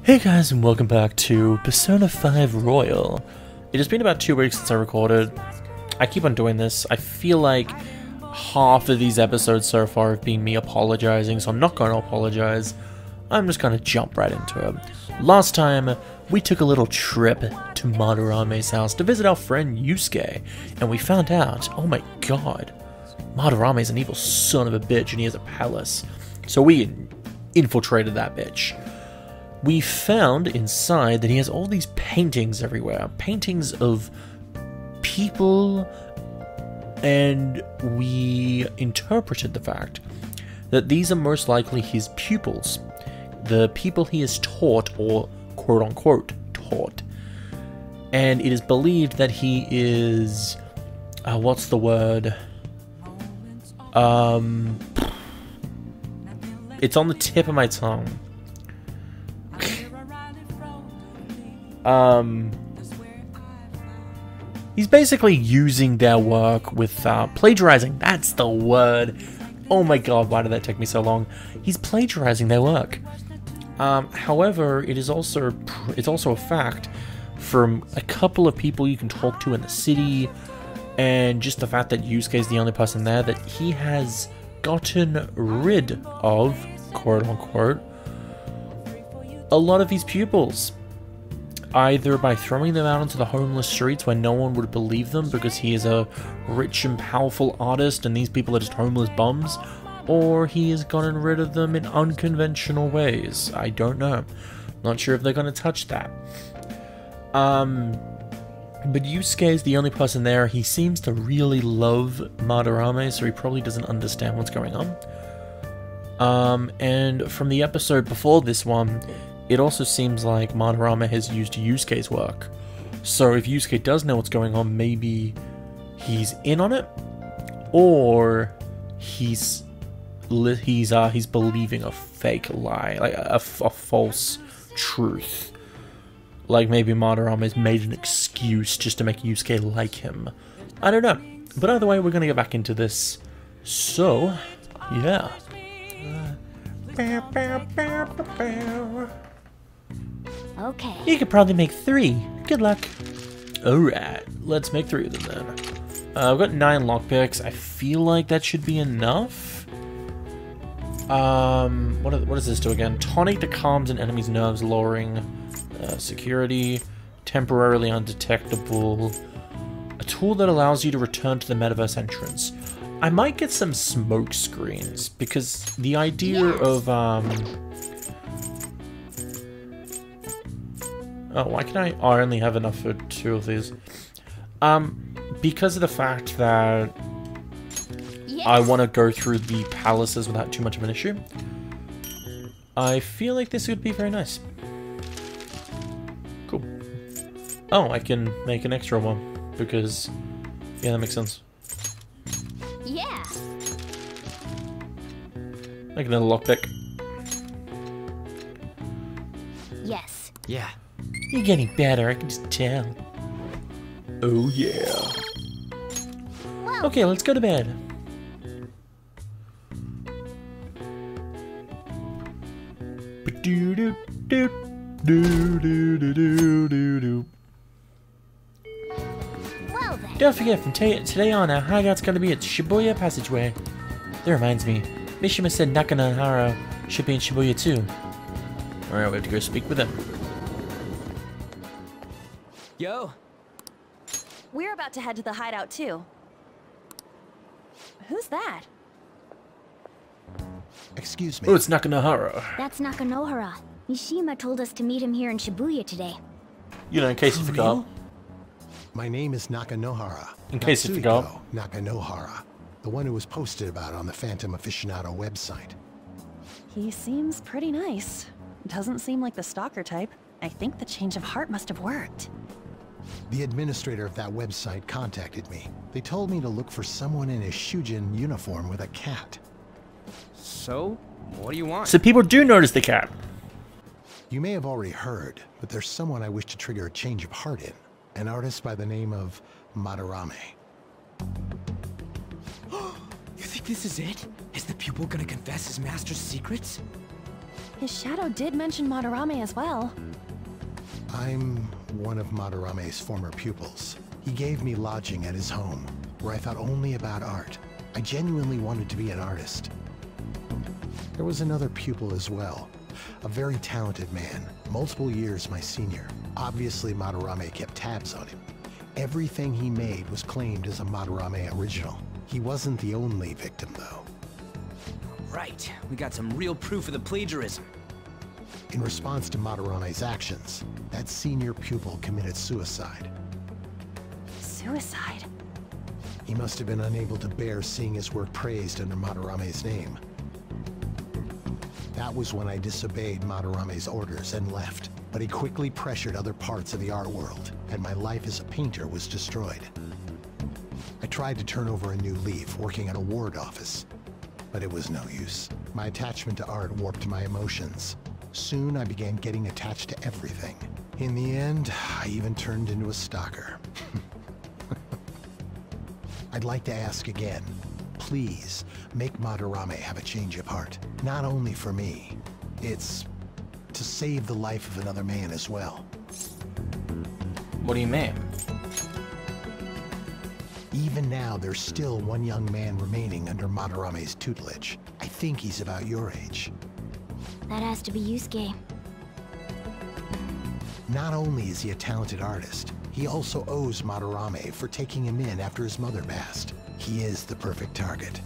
Hey guys, and welcome back to Persona 5 Royal. It has been about 2 weeks since I recorded. I keep on doing this. I feel like half of these episodes so far have been me apologizing, so I'm not going to apologize. I'm just going to jump right into it. Last time, we took a little trip to Madarame's house to visit our friend Yusuke, and we found out, oh my god, Madarame's an evil son of a bitch and he has a palace. So we infiltrated that bitch. We found inside that he has all these paintings everywhere. Paintings of people, and we interpreted the fact that these are most likely his pupils. The people he has taught, or quote-unquote taught. And it is believed that he is... what's the word? It's on the tip of my tongue. He's basically using their work with, plagiarizing. That's the word. Oh my god, why did that take me so long? He's plagiarizing their work. However, it's also a fact from a couple of people you can talk to in the city, and just the fact that Yusuke is the only person there, that he has gotten rid of, quote-unquote, a lot of his pupils. Either by throwing them out onto the homeless streets where no one would believe them because he is a rich and powerful artist and these people are just homeless bums, or he has gotten rid of them in unconventional ways. I don't know. Not sure if they're going to touch that. But Yusuke is the only person there. He seems to really love Madarame, so he probably doesn't understand what's going on. And from the episode before this one, it also seems like Madarame has used Yusuke's work. So if Yusuke does know what's going on, maybe he's in on it, or he's believing a fake lie, like a false truth. Like maybe Madarame's made an excuse just to make Yusuke like him. I don't know. But either way, we're gonna get back into this. So, yeah. Okay. You could probably make 3. Good luck. Alright, let's make 3 of them then. I've got 9 lockpicks. I feel like that should be enough. What does this do again? Tonic that calms an enemy's nerves, lowering security. Temporarily undetectable. A tool that allows you to return to the Metaverse entrance. I might get some smoke screens, because the idea of, oh, why can I only have enough for 2 of these? Because of the fact that I want to go through the palaces without too much of an issue, I feel like this would be very nice. Cool. Oh, I can make an extra one, because, yeah, that makes sense. Yeah. Make another lockpick. Yes. Yeah. You're getting better, I can just tell. Oh yeah. Well, Okay, let's go to bed. well then. Don't forget, from today on, our hideout's gonna be at Shibuya Passageway. That reminds me, Mishima said Nakanahara should be in Shibuya too. Alright, we have to go speak with him. Yo. We're about to head to the hideout too. Who's that? Excuse me. Oh, it's Nakanahara. That's Nakanohara. Mishima told us to meet him here in Shibuya today. You know, in case you forgot. My name is Nakanohara. In case you forgot. Nakanohara, the one who was posted about on the Phantom Aficionado website. He seems pretty nice. Doesn't seem like the stalker type. I think the change of heart must have worked. The administrator of that website contacted me. They told me to look for someone in a Shujin uniform with a cat. So, what do you want? So people do notice the cat. You may have already heard, but there's someone I wish to trigger a change of heart in. An artist by the name of Madarame. You think this is it? Is the pupil gonna confess his master's secrets? His shadow did mention Madarame as well. I'm one of Madarame's former pupils. He gave me lodging at his home, where I thought only about art. I genuinely wanted to be an artist. There was another pupil as well, a very talented man, multiple years my senior. Obviously, Madarame kept tabs on him. Everything he made was claimed as a Madarame original. He wasn't the only victim, though. Right, we got some real proof of the plagiarism. In response to Madarame's actions, that senior pupil committed suicide. Suicide? He must have been unable to bear seeing his work praised under Madarame's name. That was when I disobeyed Madarame's orders and left, but he quickly pressured other parts of the art world, and my life as a painter was destroyed. I tried to turn over a new leaf, working at a ward office, but it was no use. My attachment to art warped my emotions. Soon I began getting attached to everything. In the end, I even turned into a stalker. I'd like to ask again, please make Madarame have a change of heart. Not only for me, it's to save the life of another man as well. What do you mean? Even now, there's still one young man remaining under Madarame's tutelage. I think he's about your age. That has to be Yusuke. Not only is he a talented artist, he also owes Madarame for taking him in after his mother passed. He is the perfect target.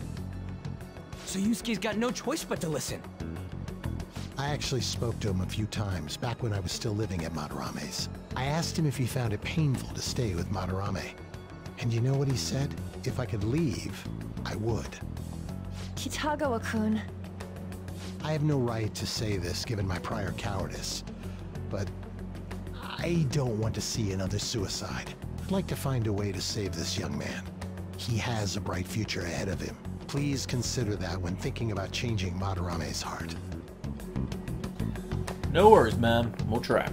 So Yusuke's got no choice but to listen. I actually spoke to him a few times back when I was still living at Madarame's. I asked him if he found it painful to stay with Madarame. And you know what he said? If I could leave, I would. Kitagawa-kun. I have no right to say this given my prior cowardice, but I don't want to see another suicide. I'd like to find a way to save this young man. He has a bright future ahead of him. Please consider that when thinking about changing Madarame's heart. No worries, man. We'll try.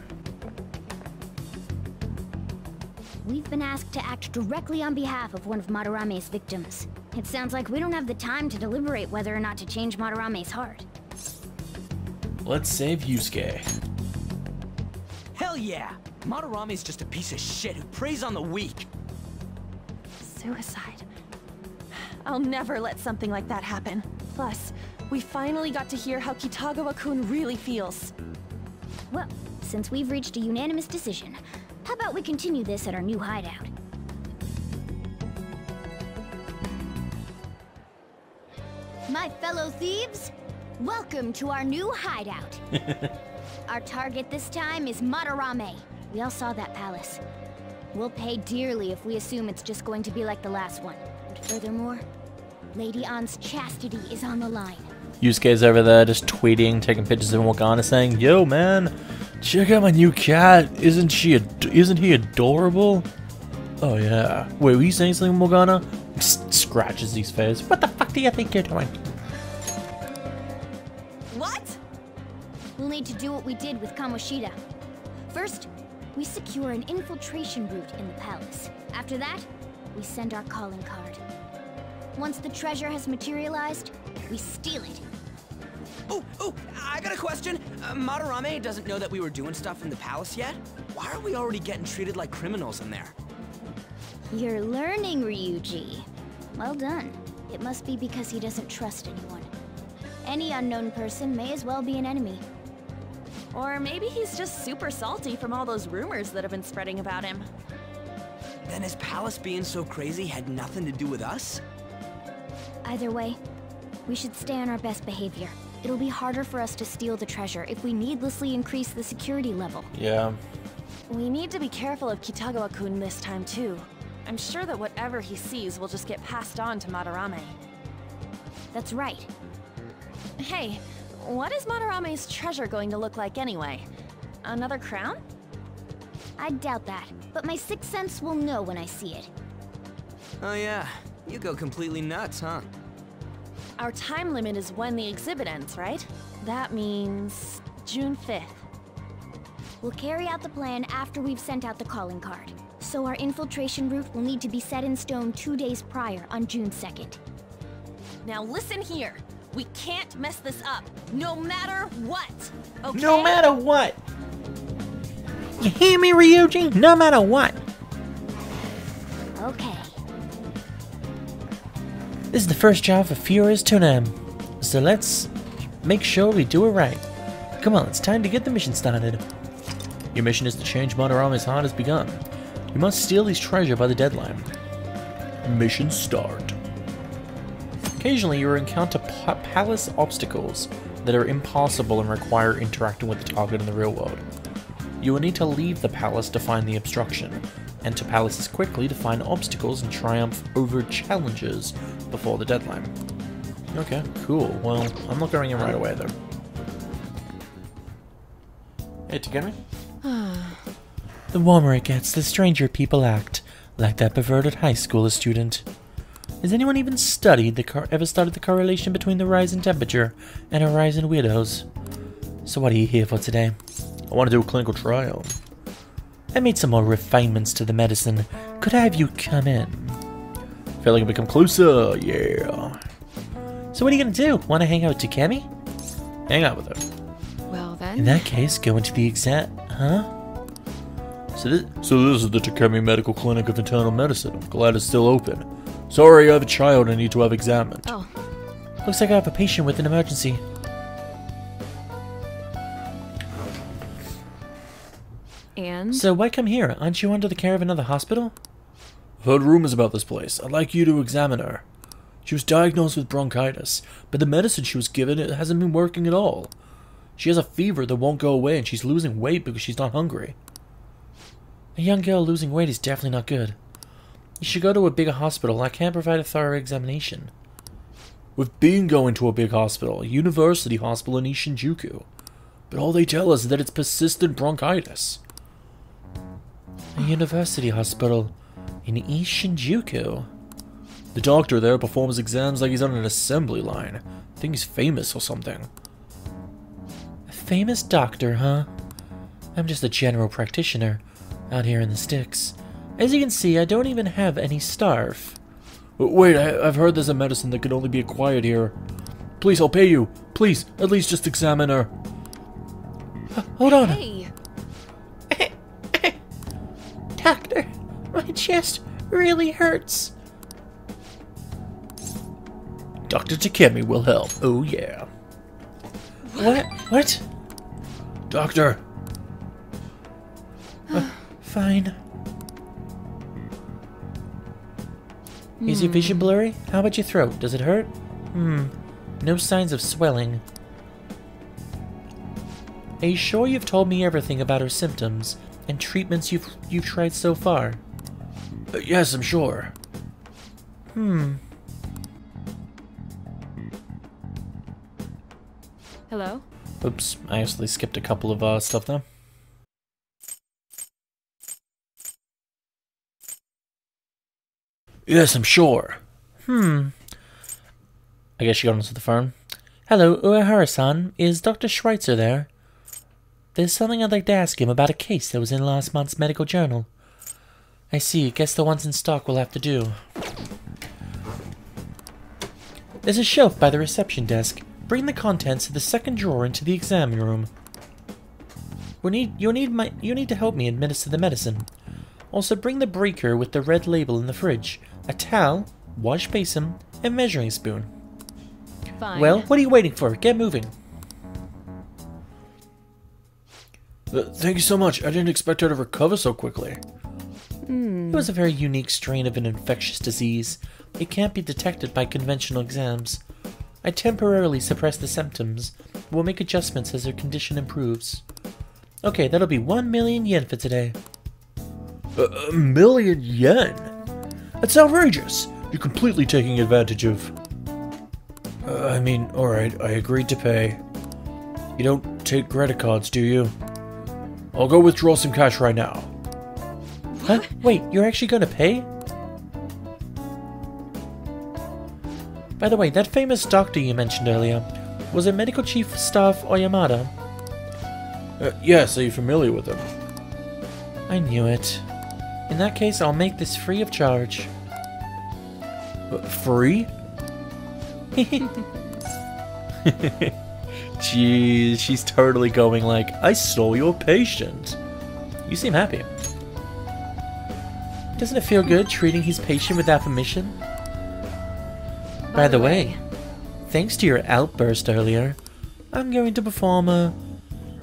We've been asked to act directly on behalf of one of Madarame's victims. It sounds like we don't have the time to deliberate whether or not to change Madarame's heart. Let's save Yusuke. Hell yeah! Madarame's just a piece of shit who preys on the weak. Suicide. I'll never let something like that happen. Plus, we finally got to hear how Kitagawa-kun really feels. Well, since we've reached a unanimous decision, how about we continue this at our new hideout? My fellow thieves, welcome to our new hideout. Our target this time is Madarame. We all saw that palace. We'll pay dearly if we assume it's just going to be like the last one. And furthermore, Lady Ann's chastity is on the line. Yusuke's over there just tweeting, taking pictures of Morgana, saying, "Yo, man, check out my new cat. Isn't he adorable?" Oh yeah. Wait, were you saying something, Morgana? Scratches his face. What the fuck do you think you're doing? What? We'll need to do what we did with Kamoshida. First, we secure an infiltration route in the palace. After that, we send our calling card. Once the treasure has materialized, we steal it. Oh, I got a question. Madarame doesn't know that we were doing stuff in the palace yet? Why are we already getting treated like criminals in there? You're learning, Ryuji. Well done. It must be because he doesn't trust anyone. Any unknown person may as well be an enemy. Or maybe he's just super salty from all those rumors that have been spreading about him. Then his palace being so crazy had nothing to do with us? Either way, we should stay on our best behavior. It'll be harder for us to steal the treasure if we needlessly increase the security level. Yeah. We need to be careful of Kitagawa-kun this time too. I'm sure that whatever he sees will just get passed on to Madarame. That's right. Hey, what is Madarame's treasure going to look like anyway? Another crown? I doubt that, but my sixth sense will know when I see it. Oh yeah, you go completely nuts, huh? Our time limit is when the exhibit ends, right? That means June 5th. We'll carry out the plan after we've sent out the calling card. So our infiltration route will need to be set in stone 2 days prior on June 2nd. Now listen here. We can't mess this up, no matter what, okay? No matter what! You hear me, Ryuji? No matter what! Okay. This is the first job for Furious Pseudonym, so let's make sure we do it right. Come on, it's time to get the mission started. Your mission is to change Madarame's heart has begun. You must steal his treasure by the deadline. Mission start. Occasionally you will encounter palace obstacles that are impossible and require interacting with the target in the real world. You will need to leave the palace to find the obstruction, enter palaces quickly to find obstacles and triumph over challenges before the deadline. Okay, cool. Well, I'm not going in right away though. Hey, Takemi? The warmer it gets, the stranger people act, like that perverted high school student. Has anyone even ever studied the correlation between the rise in temperature and a rise in widows? So what are you here for today? I want to do a clinical trial. I made some more refinements to the medicine. Could I have you come in? Feel like I become closer, yeah. So what are you gonna do? Want to hang out with Takemi? Hang out with her. Well then. In that case, go into the exam, huh? So this is the Takemi Medical Clinic of Internal Medicine. I'm glad it's still open. Sorry, I have a child I need to have examined. Oh. Looks like I have a patient with an emergency. And? So why come here? Aren't you under the care of another hospital? I've heard rumors about this place. I'd like you to examine her. She was diagnosed with bronchitis, but the medicine she was given it hasn't been working at all. She has a fever that won't go away and she's losing weight because she's not hungry. A young girl losing weight is definitely not good. You should go to a bigger hospital. I can't provide a thorough examination. We've been going to a big hospital, a university hospital in Ishinjuku. But all they tell us is that it's persistent bronchitis. A university hospital in Ishinjuku? The doctor there performs exams like he's on an assembly line. I think he's famous or something. A famous doctor, huh? I'm just a general practitioner out here in the sticks. As you can see, I don't even have any starf. Wait, I've heard there's a medicine that can only be acquired here. Please, I'll pay you. Please, at least just examine her. Hold on. Hey. Doctor, my chest really hurts. Dr. Takemi will help. Oh, yeah. What? Doctor. Fine. Is your vision blurry? How about your throat? Does it hurt? No signs of swelling. Are you sure you've told me everything about her symptoms and treatments you've tried so far? Yes, I'm sure. Hello? Oops, I actually skipped a couple of stuff there. Yes, I'm sure. I guess she got onto the phone. Hello, Uehara-san. Is Dr. Schweitzer there? There's something I'd like to ask him about a case that was in last month's medical journal. I see. Guess the ones in stock will have to do. There's a shelf by the reception desk. Bring the contents of the second drawer into the exam room. You need to help me administer the medicine. Also, bring the breaker with the red label in the fridge, a towel, wash basin, and measuring spoon. Fine. Well, what are you waiting for? Get moving. Thank you so much. I didn't expect her to recover so quickly. It was a very unique strain of an infectious disease. It can't be detected by conventional exams. I temporarily suppress the symptoms. We'll make adjustments as her condition improves. Okay, that'll be 1 million yen for today. A million yen? That's outrageous. You're completely taking advantage of... I mean, alright, I agreed to pay. You don't take credit cards, do you? I'll go withdraw some cash right now. Huh? Wait, you're actually gonna pay? By the way, that famous doctor you mentioned earlier, was it Medical Chief Staff Oyamada? Yes, are you familiar with him? I knew it. In that case, I'll make this free of charge. Free? Jeez, she's totally going like, I saw your patient. You seem happy. Doesn't it feel good treating his patient without permission? By the way, thanks to your outburst earlier, I'm going to perform a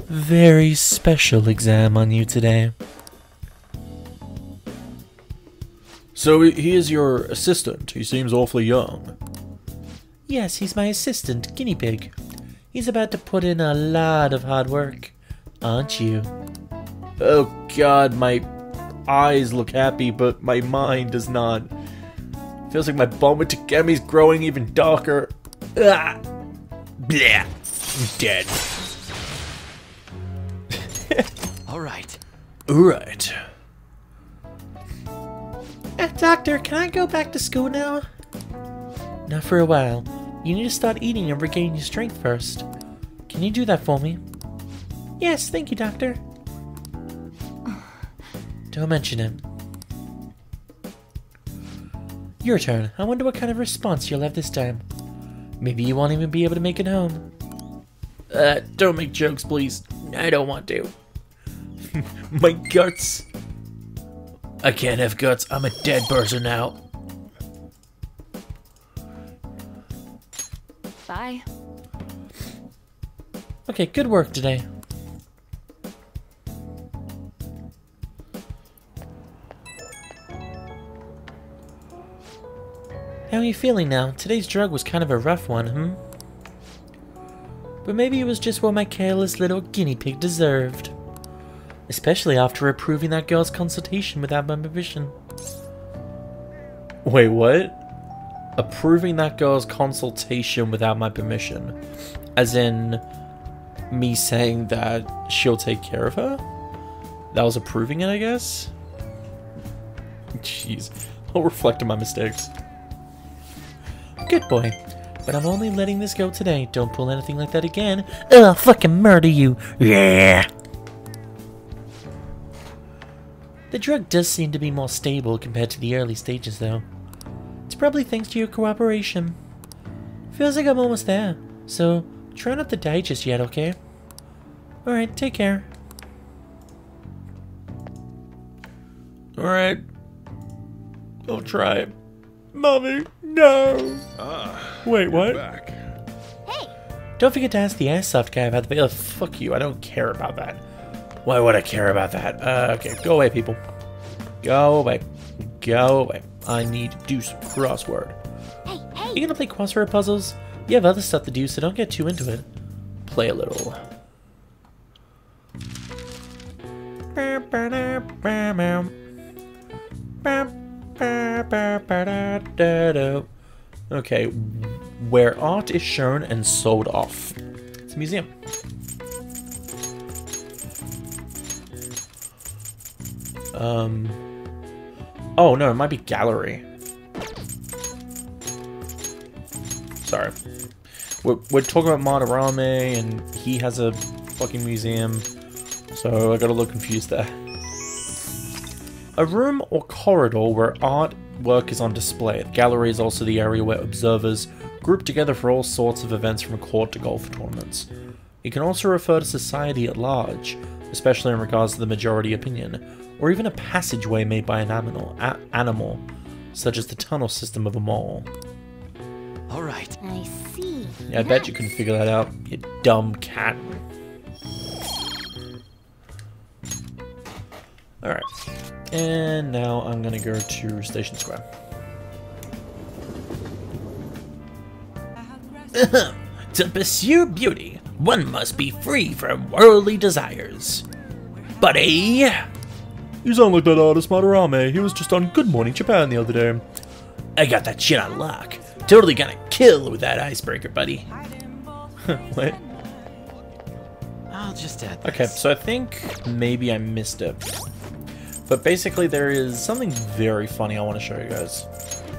very special exam on you today. So he is your assistant. He seems awfully young. Yes, he's my assistant, guinea pig. He's about to put in a lot of hard work, aren't you? Oh god, my eyes look happy, but my mind does not. Feels like my bond with Takemi's growing even darker. Ah! Bleh! I'm dead. Alright. Alright. Doctor, can I go back to school now? Not for a while. You need to start eating and regain your strength first. Can you do that for me? Yes, thank you, Doctor. Don't mention it. Your turn. I wonder what kind of response you'll have this time. Maybe you won't even be able to make it home. Don't make jokes, please. I don't want to. My guts. I can't have guts. I'm a dead person now. Bye. Okay, good work today. How are you feeling now? Today's drug was kind of a rough one, But maybe it was just what my careless little guinea pig deserved. Especially after approving that girl's consultation without my permission. Wait, what? Approving that girl's consultation without my permission? As in, me saying that she'll take care of her? That was approving it, I guess? Jeez. I'll reflect on my mistakes. Good boy. But I'm only letting this go today. Don't pull anything like that again. I'll fucking murder you. Yeah! The drug does seem to be more stable compared to the early stages, though. It's probably thanks to your cooperation. Feels like I'm almost there, so try not to die just yet, okay? Alright, take care. Alright. I'll try. Mommy, no! Wait, what? Back. Hey! Don't forget to ask the airsoft guy about the... Oh, fuck you, I don't care about that. Why would I care about that? Okay, go away, people. Go away. Go away. I need to do some crossword. Hey, hey! You gonna play crossword puzzles? You have other stuff to do, so don't get too into it. Play a little. Okay, where art is shown and sold off. It's a museum. Oh no, it might be gallery. Sorry. We're talking about Madarame, and he has a fucking museum, so I got a little confused there. A room or corridor where artwork is on display. The gallery is also the area where observers group together for all sorts of events from court to golf tournaments. It can also refer to society at large, especially in regards to the majority opinion, or even a passageway made by an animal, such as the tunnel system of a mall. Alright. I see. Yeah, I bet you couldn't figure that out, you dumb cat. Alright. And now I'm gonna go to Station Square. To pursue beauty, one must be free from worldly desires. Buddy! You sound like that artist Madarame. He was just on Good Morning Japan the other day. I got that shit on lock. Totally gonna kill with that icebreaker, buddy. What? I'll just add this. Okay, so I think maybe I missed it. But basically there is something very funny I want to show you guys.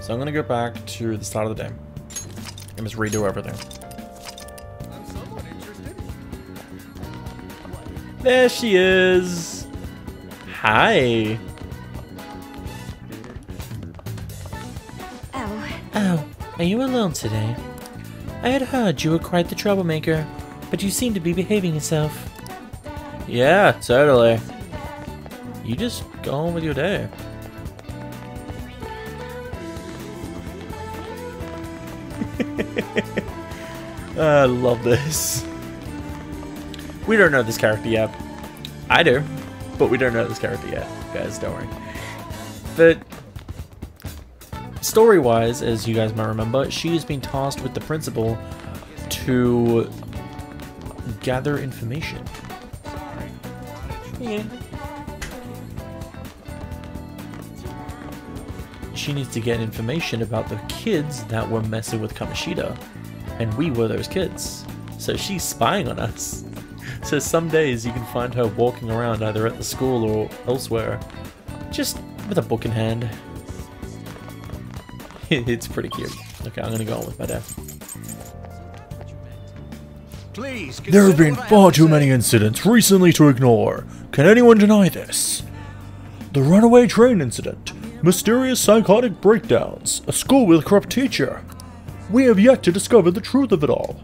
So I'm going to go back to the start of the day and just redo everything. I'm somewhat interested. There she is! Hi! Oh, Oh, are you alone today? I had heard you were quite the troublemaker, but you seem to be behaving yourself. Yeah, totally. You just go on with your day. I love this. We don't know this character yet. I do, but we don't know this character yet, guys, don't worry. But story-wise, as you guys might remember, she has been tasked with the principal to gather information. Yeah. She needs to get information about the kids that were messing with Kamoshida, and we were those kids. So she's spying on us. So some days you can find her walking around either at the school or elsewhere, just with a book in hand. It's pretty cute. Okay, I'm gonna go on with my day. Please, There have been far too many incidents recently to ignore. Can anyone deny this? The runaway train incident, mysterious psychotic breakdowns, a school with a corrupt teacher. We have yet to discover the truth of it all.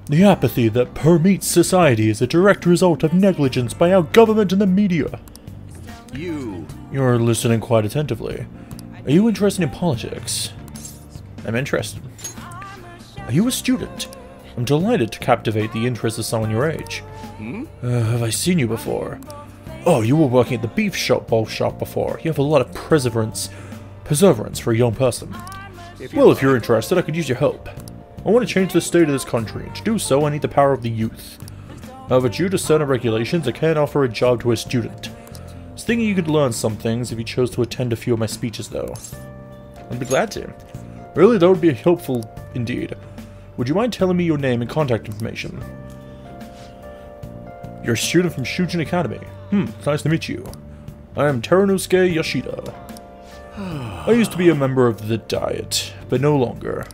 The apathy that permeates society is a direct result of negligence by our government and the media. You're listening quite attentively. Are you interested in politics? I'm interested. Are you a student? I'm delighted to captivate the interest of someone your age. Have I seen you before? Oh, you were working at the beef bowl shop before. You have a lot of perseverance for a young person. Well, if you're interested, I could use your help. I want to change the state of this country, and to do so, I need the power of the youth. However, due to certain regulations, I can't offer a job to a student. I was thinking you could learn some things if you chose to attend a few of my speeches, though. I'd be glad to. Really, that would be helpful indeed. Would you mind telling me your name and contact information? You're a student from Shujin Academy. It's nice to meet you. I am Teranosuke Yoshida. I used to be a member of the Diet, but no longer.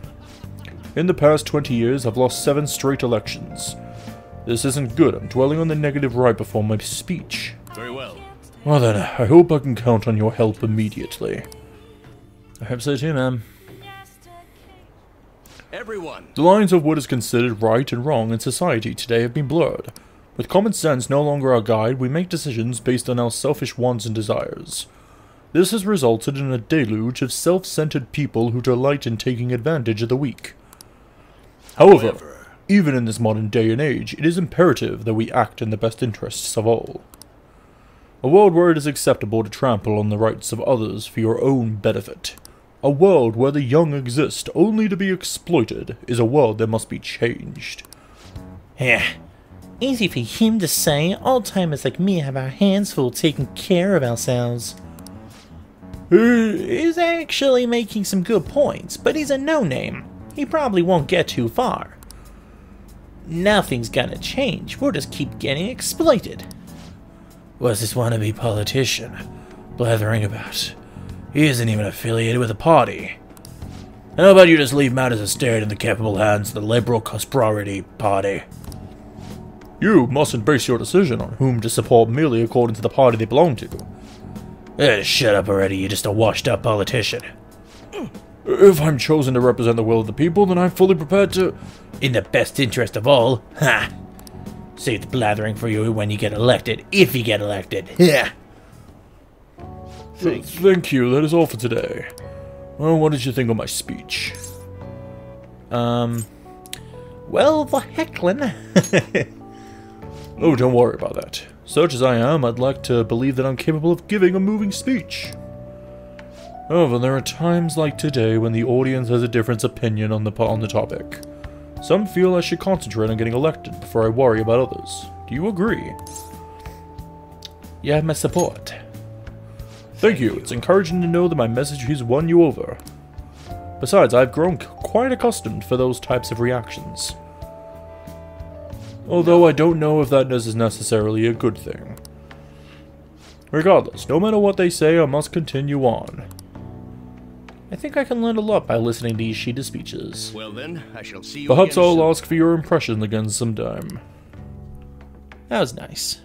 In the past 20 years, I've lost 7 straight elections. This isn't good. I'm dwelling on the negative right before my speech. Very well. Well then, I hope I can count on your help immediately. I hope so too, ma'am. Everyone. The lines of what is considered right and wrong in society today have been blurred. With common sense no longer our guide, we make decisions based on our selfish wants and desires. This has resulted in a deluge of self-centered people who delight in taking advantage of the weak. However, even in this modern day and age, it is imperative that we act in the best interests of all. A world where it is acceptable to trample on the rights of others for your own benefit. A world where the young exist only to be exploited is a world that must be changed. Yeah. Easy for him to say. Old-timers like me have our hands full taking care of ourselves. He's actually making some good points, but he's a no-name. He probably won't get too far. Nothing's gonna change. We'll just keep getting exploited. What's this wannabe politician blathering about? He isn't even affiliated with the party. How about you just leave matters instead in the capable hands of the Liberal Prosperity Party? You mustn't base your decision on whom to support merely according to the party they belong to. Shut up already, you're just a washed-up politician. If I'm chosen to represent the will of the people, then I'm fully prepared to... In the best interest of all, ha! Save the blathering for you when you get elected, if you get elected, ha! Thank you, that is all for today. Well, what did you think of my speech? Well, the heckling. Oh, don't worry about that. Such as I am, I'd like to believe that I'm capable of giving a moving speech. However, there are times like today when the audience has a different opinion on the topic. Some feel I should concentrate on getting elected before I worry about others. Do you agree? You have my support. Thank you. It's encouraging to know that my message has won you over. Besides, I've grown quite accustomed for those types of reactions. Although I don't know if that is necessarily a good thing. Regardless, no matter what they say, I must continue on. I think I can learn a lot by listening to Yoshida's speeches. Well then, I shall see you Perhaps again I'll soon. ask for your impression again sometime. That was nice.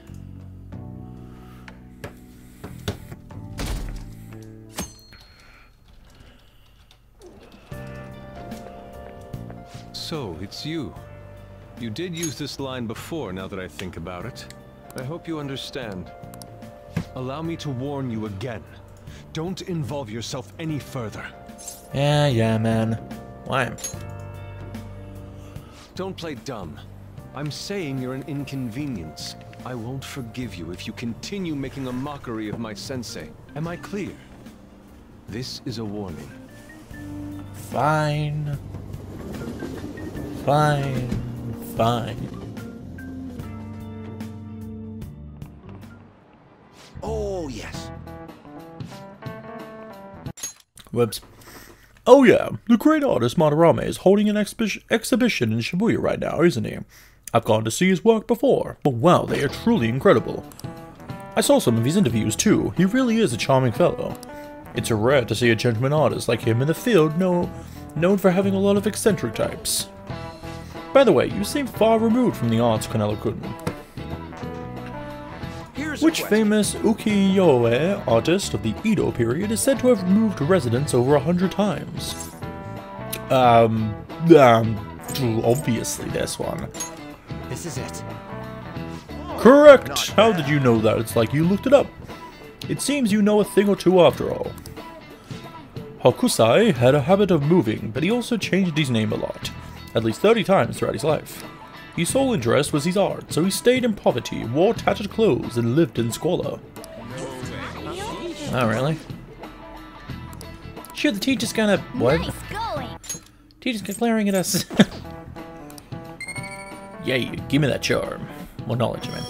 So So, it's you. You did use this line before, now that I think about it. I hope you understand. Allow me to warn you again. Don't involve yourself any further. Yeah, man. Why? Don't play dumb. I'm saying you're an inconvenience. I won't forgive you if you continue making a mockery of my sensei. Am I clear? This is a warning. Fine. Fine. Oh, yes. Whoops. Oh yeah, the great artist Madarame is holding an exhibition in Shibuya right now, isn't he? I've gone to see his work before, but wow, they are truly incredible. I saw some of his interviews too. He really is a charming fellow. It's rare to see a gentleman artist like him in the field, known for having a lot of eccentric types. By the way, you seem far removed from the arts, Kanelo-kun. Which famous ukiyo-e artist of the Edo period is said to have moved residence over 100 times? Obviously this one. This is it. Correct! How did you know that? It's like you looked it up. It seems you know a thing or two after all. Hokusai had a habit of moving, but he also changed his name a lot, at least 30 times throughout his life. His sole interest was his art, so he stayed in poverty, wore tattered clothes, and lived in squalor. Oh, really? Sure, the teacher's kinda... What? Nice going. Teacher's glaring at us. Yeah, give me that charm. More knowledge, man.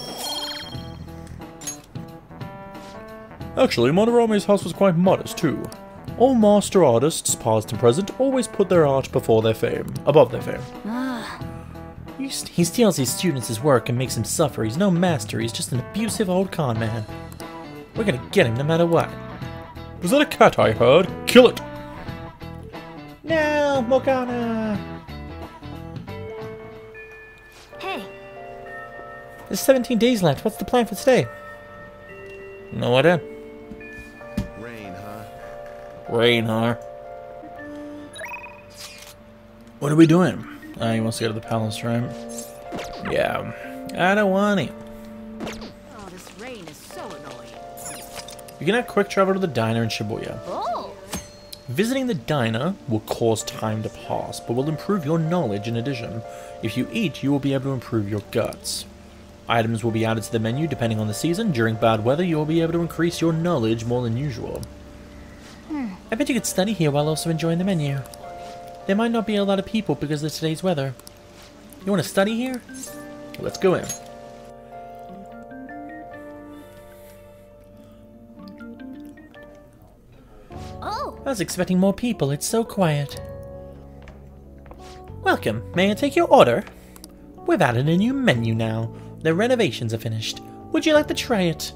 Actually, Madarame's house was quite modest too. All master artists, past and present, always put their art above their fame. He steals his students' work and makes them suffer. He's no master, he's just an abusive old con man. We're gonna get him no matter what. Was that a cat I heard? Kill it! No, Morgana! Hey, There's 17 days left. What's the plan for today? No idea. Rain, huh? What are we doing? He wants to go to the palace, right? Yeah. I don't want it. Oh, this rain is so annoying. You can have quick travel to the diner in Shibuya. oh, Visiting the diner will cause time to pass, but will improve your knowledge in addition. If you eat, you will be able to improve your guts. Items will be added to the menu depending on the season. During bad weather, you will be able to increase your knowledge more than usual. I bet you could study here while also enjoying the menu. There might not be a lot of people because of today's weather. You want to study here? Let's go in. oh, I was expecting more people. It's so quiet. Welcome. May I take your order? We've added a new menu now. The renovations are finished. Would you like to try it?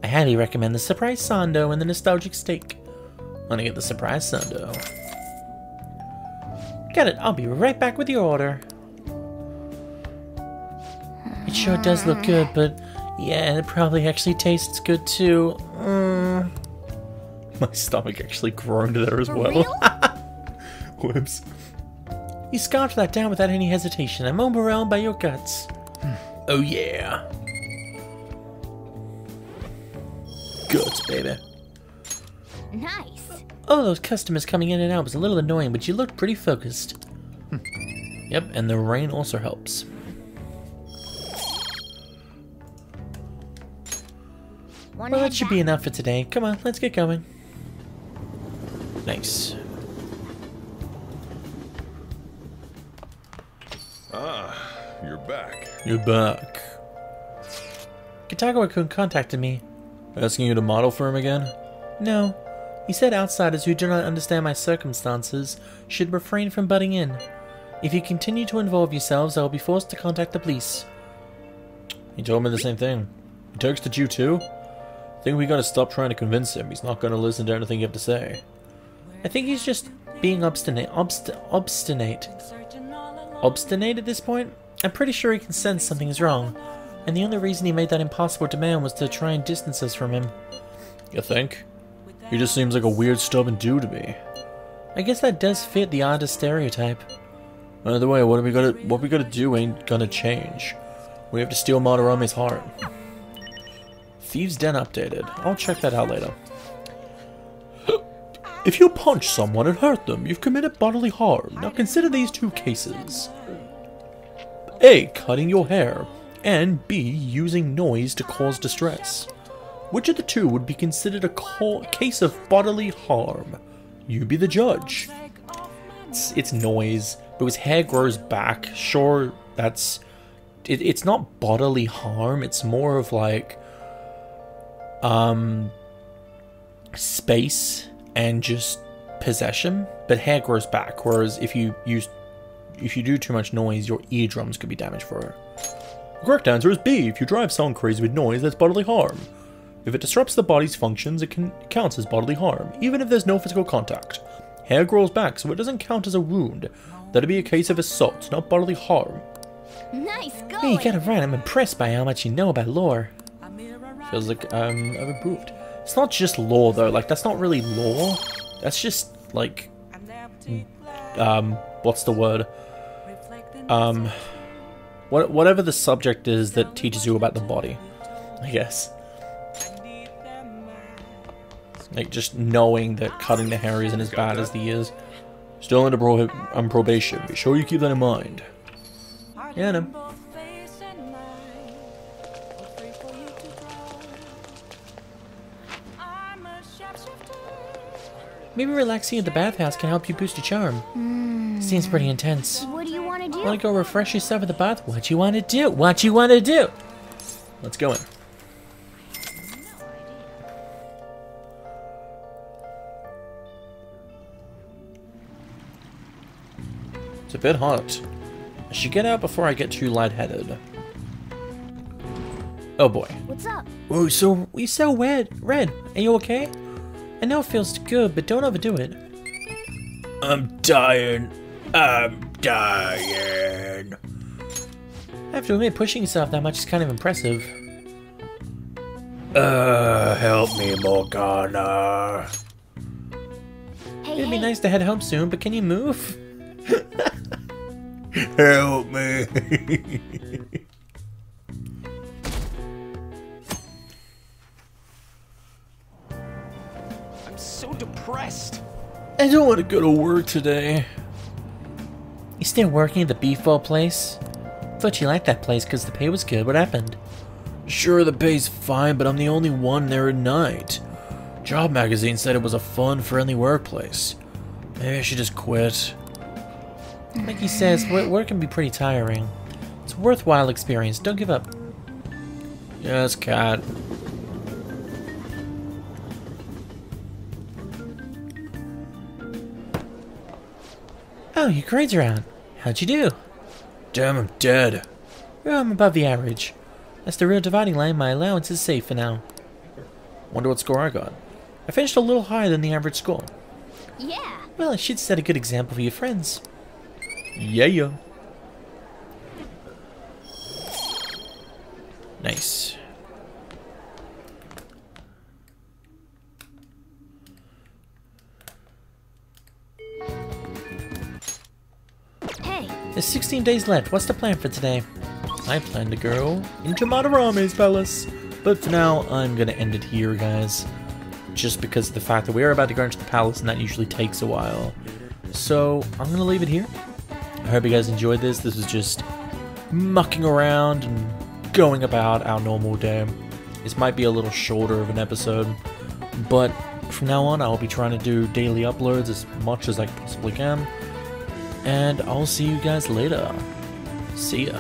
I highly recommend the surprise sando and the nostalgic steak. I'm gonna get the surprise sando. Got it. I'll be right back with your order. It sure does look good, but yeah, it probably actually tastes good too. My stomach actually groaned there as well. Whoops. You scarfed that down without any hesitation. I'm overwhelmed by your guts. Oh yeah. Guts, baby. nice. Oh, those customers coming in and out was a little annoying, but you looked pretty focused. Yep, and the rain also helps. One Well, head that should be enough for today. Come on, let's get going. Nice. You're back. You're back. Kitagawa-kun contacted me. Asking you to model for him again? No. He said outsiders who do not understand my circumstances should refrain from butting in. If you continue to involve yourselves, I will be forced to contact the police. He told me the same thing. He texted you too? I think we gotta stop trying to convince him. He's not gonna listen to anything you have to say. I think he's just being obstinate. Obstinate at this point? I'm pretty sure he can sense something is wrong. And the only reason he made that impossible demand was to try and distance us from him. You think? He just seems like a weird, stubborn dude to me. I guess that does fit the artist stereotype. Either way, what we gotta do ain't gonna change. We have to steal Madarame's heart. Thieves' Den updated. I'll check that out later. If you punch someone and hurt them, you've committed bodily harm. Now consider these two cases. A. Cutting your hair. And B. Using noise to cause distress. Which of the two would be considered a case of bodily harm? You be the judge. It's noise. But his hair grows back. Sure, that's... It's not bodily harm. It's more of like... space and just possession. But hair grows back. Whereas if you do too much noise, your eardrums could be damaged for it. The correct answer is B. If you drive someone crazy with noise, that's bodily harm. If it disrupts the body's functions, it counts as bodily harm, even if there's no physical contact. Hair grows back, so it doesn't count as a wound. That'd be a case of assault, not bodily harm. Nice going. Hey, you got it right. I'm impressed by how much you know about lore. Feels like I've improved. It's not just lore though. Like that's not really lore. That's just like, what's the word? Whatever the subject is that teaches you about the body, I guess. Like just knowing that cutting the hair isn't as bad as the ears. Still under probation. Be sure you keep that in mind. Yeah, I know. Maybe relaxing at the bathhouse can help you boost your charm. Seems pretty intense. What do you want to do? Want to go refresh yourself at the bath? What you want to do? What you want to do? Let's go in. It's a bit hot. I should get out before I get too lightheaded. Oh boy. What's up? Whoa, you're so red. Are you okay? I know it feels good, but don't overdo it. I'm dying. I have to admit, pushing yourself that much is kind of impressive. Help me, Morgana. It'd be nice to head home soon, but can you move? Help me. I'm so depressed. I don't want to go to work today. You still working at the beef ball place? Thought you liked that place because the pay was good. What happened? Sure, the pay's fine, but I'm the only one there at night. Job magazine said it was a fun, friendly workplace. Maybe I should just quit. Like he says, work can be pretty tiring. It's a worthwhile experience. Don't give up. Yes, cat. Oh, your grades are out. How'd you do? Damn, I'm dead. Well, I'm above the average. That's the real dividing line. My allowance is safe for now. Wonder what score I got. I finished a little higher than the average score. Yeah. Well, I should set a good example for your friends. Yeah. Nice. Hey. There's 16 days left. What's the plan for today? I plan to go into Madarame's palace. But for now, I'm going to end it here, guys. Just because of the fact that we are about to go into the palace and that usually takes a while. So, I'm going to leave it here. I hope you guys enjoyed this. This was just mucking around and going about our normal day. This might be a little shorter of an episode. But from now on, I'll be trying to do daily uploads as much as I possibly can. And I'll see you guys later. See ya.